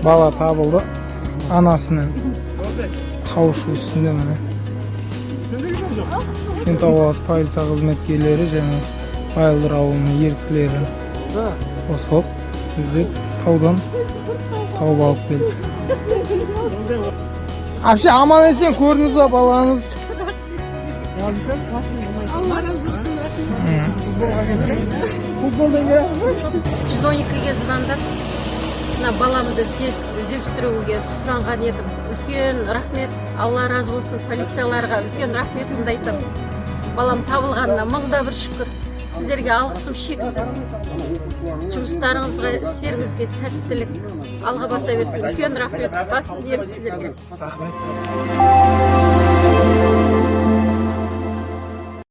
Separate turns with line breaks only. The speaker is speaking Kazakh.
Bala tabıldı. Anasının kavuşu üstünde mene. Kent Avaz polisiya hizmetkerleri және Bayıldır avlunun yerikleri osop bizi taudan taup alıp keldi. Apşa aman esen көрдіңіз ба балаңыз?
Allah razı olsun.
112'ge звондап, мына баламды іздестіруге сұранған едім. Үлкен рахмет, Алла разы болсын, полицияларға үлкен рахметімді айтамын. Балам табылғанына мыңда бір шүкір. Сіздерге алғысым шексіз. Жұмыстарыңызға, істеріңізге сәттілік. Алға баса берсін. Үлкен рахмет. Басын иемін сіздерге.